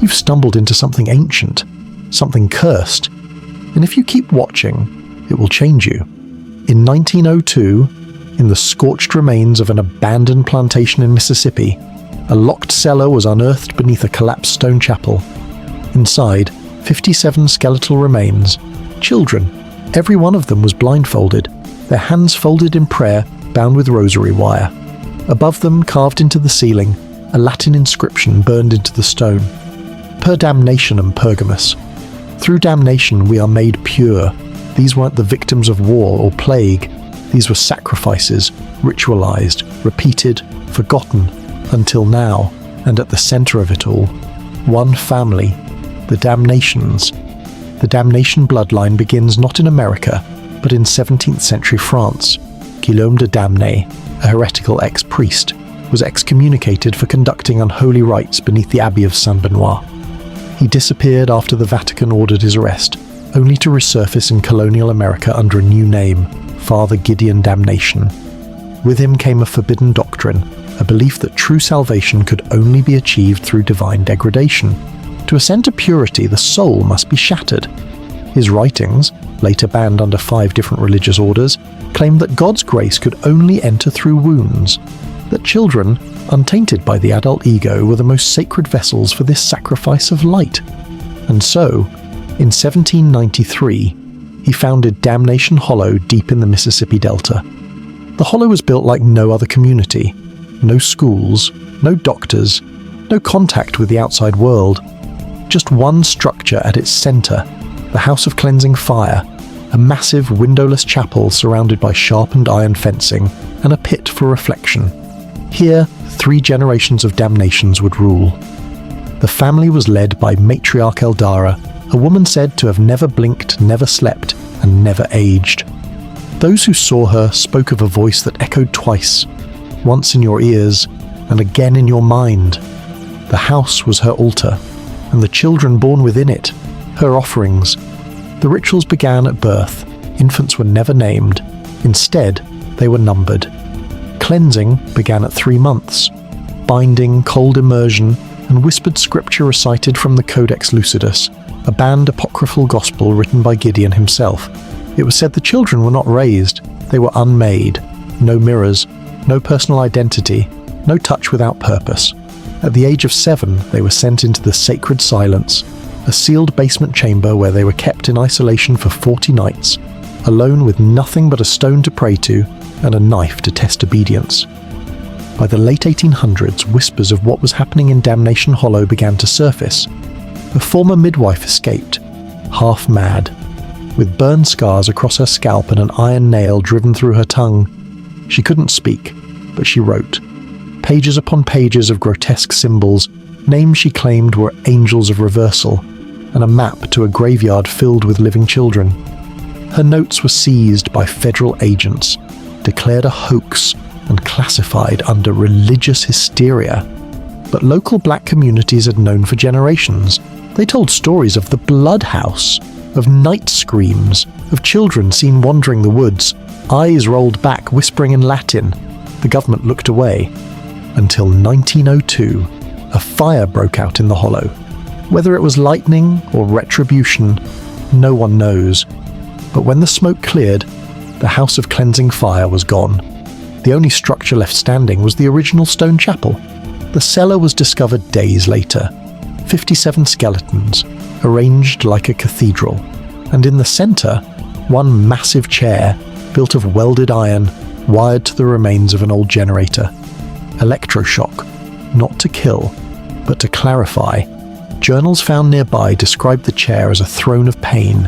You've stumbled into something ancient, something cursed, and if you keep watching, it will change you. In 1902, in the scorched remains of an abandoned plantation in Mississippi, a locked cellar was unearthed beneath a collapsed stone chapel. Inside, 57 skeletal remains. Children. Every one of them was blindfolded, their hands folded in prayer, bound with rosary wire. Above them, carved into the ceiling, a Latin inscription burned into the stone. Per damnationem purgamus. Through damnation we are made pure. These weren't the victims of war or plague. These were sacrifices, ritualized, repeated, forgotten, until now, and at the center of it all, one family, the Damnations. The Damnation bloodline begins not in America, but in 17th century France. Guillaume de Damnay, a heretical ex-priest, was excommunicated for conducting unholy rites beneath the Abbey of Saint-Benoît. He disappeared after the Vatican ordered his arrest, only to resurface in colonial America under a new name, Father Gideon Damnation. With him came a forbidden doctrine, a belief that true salvation could only be achieved through divine degradation. To ascend to purity, the soul must be shattered. His writings, later banned under 5 different religious orders, claimed that God's grace could only enter through wounds, that children, untainted by the adult ego, were the most sacred vessels for this sacrifice of light. And so, in 1793, he founded Damnation Hollow deep in the Mississippi Delta. The hollow was built like no other community. No schools, no doctors, no contact with the outside world. Just one structure at its center, the House of Cleansing Fire, a massive windowless chapel surrounded by sharpened iron fencing and a pit for reflection. Here, 3 generations of damnations would rule. The family was led by matriarch Eldara, a woman said to have never blinked, never slept, and never aged. Those who saw her spoke of a voice that echoed twice, once in your ears and again in your mind. The house was her altar, and the children born within it, her offerings. The rituals began at birth. Infants were never named. Instead, they were numbered. Cleansing began at 3 months. Binding, cold immersion, and whispered scripture recited from the Codex Lucidus, a banned apocryphal gospel written by Gideon himself. It was said the children were not raised, they were unmade. No mirrors, no personal identity, no touch without purpose. At the age of 7, they were sent into the sacred silence, a sealed basement chamber where they were kept in isolation for 40 nights, alone with nothing but a stone to pray to and a knife to test obedience. By the late 1800s, whispers of what was happening in Damnation Hollow began to surface. A former midwife escaped, half mad, with burn scars across her scalp and an iron nail driven through her tongue. She couldn't speak, but she wrote. Pages upon pages of grotesque symbols, names she claimed were angels of reversal, and a map to a graveyard filled with living children. Her notes were seized by federal agents, declared a hoax, and classified under religious hysteria. But local black communities had known for generations. They told stories of the blood house, of night screams, of children seen wandering the woods, eyes rolled back whispering in Latin. The government looked away. Until 1902, a fire broke out in the hollow. Whether it was lightning or retribution, no one knows. But when the smoke cleared, the House of Cleansing Fire was gone. The only structure left standing was the original stone chapel. The cellar was discovered days later. 57 skeletons, arranged like a cathedral. And in the center, one massive chair, built of welded iron, wired to the remains of an old generator. Electroshock, not to kill, but to clarify. Journals found nearby described the chair as a throne of pain,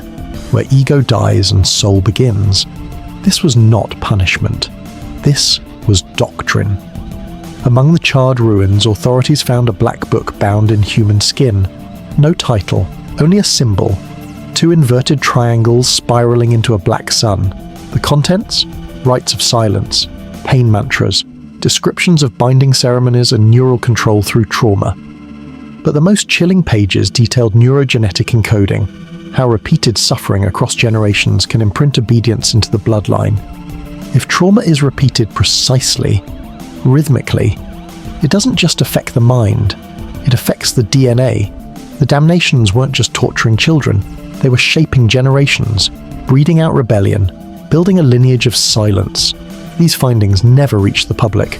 where ego dies and soul begins. This was not punishment. This was doctrine. Among the charred ruins, authorities found a black book bound in human skin. No title, only a symbol. 2 inverted triangles spiraling into a black sun. The contents? Rites of silence, pain mantras, descriptions of binding ceremonies and neural control through trauma. But the most chilling pages detailed neurogenetic encoding, how repeated suffering across generations can imprint obedience into the bloodline. If trauma is repeated precisely, rhythmically, it doesn't just affect the mind, it affects the DNA. The Damnations weren't just torturing children, they were shaping generations, breeding out rebellion, building a lineage of silence. These findings never reached the public.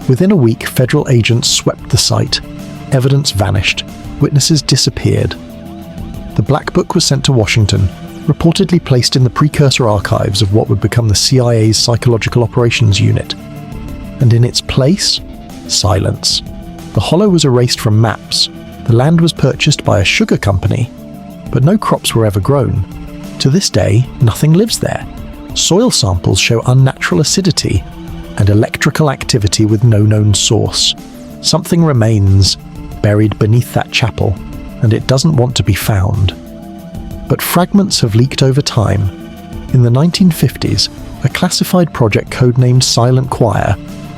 Within a week, federal agents swept the site. Evidence vanished. Witnesses disappeared. The Black Book was sent to Washington, reportedly placed in the precursor archives of what would become the CIA's Psychological Operations Unit. And in its place, silence. The hollow was erased from maps. The land was purchased by a sugar company, but no crops were ever grown. To this day, nothing lives there. Soil samples show unnatural acidity and electrical activity with no known source. Something remains buried beneath that chapel, and it doesn't want to be found. But fragments have leaked over time. In the 1950s, a classified project codenamed Silent Choir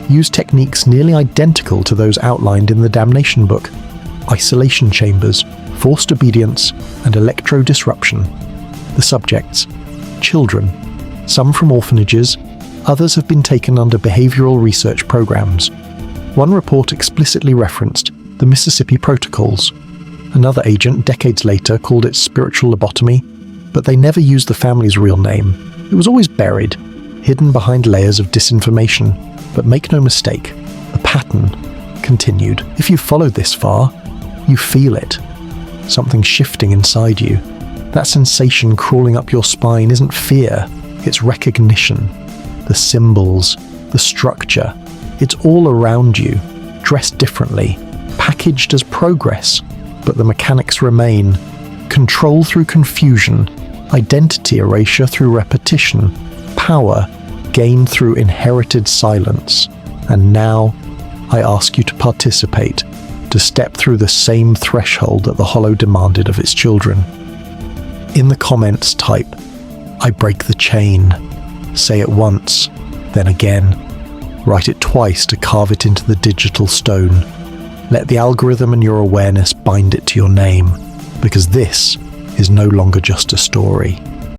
used techniques nearly identical to those outlined in the Damnation book: isolation chambers, forced obedience, and electro-disruption. The subjects: children, some from orphanages, others have been taken under behavioral research programs. One report explicitly referenced the Mississippi Protocols. Another agent, decades later, called it spiritual lobotomy, but they never used the family's real name. It was always buried, hidden behind layers of disinformation. But make no mistake, the pattern continued. If you've followed this far, you feel it. Something shifting inside you. That sensation crawling up your spine isn't fear, it's recognition. The symbols, the structure, it's all around you, dressed differently, packaged as progress, but the mechanics remain. Control through confusion, identity erasure through repetition, power gained through inherited silence. And now, I ask you to participate, to step through the same threshold that the Hollow demanded of its children. In the comments, type, "I break the chain." Say it once, then again. Write it twice to carve it into the digital stone. Let the algorithm and your awareness bind it to your name, because this is no longer just a story.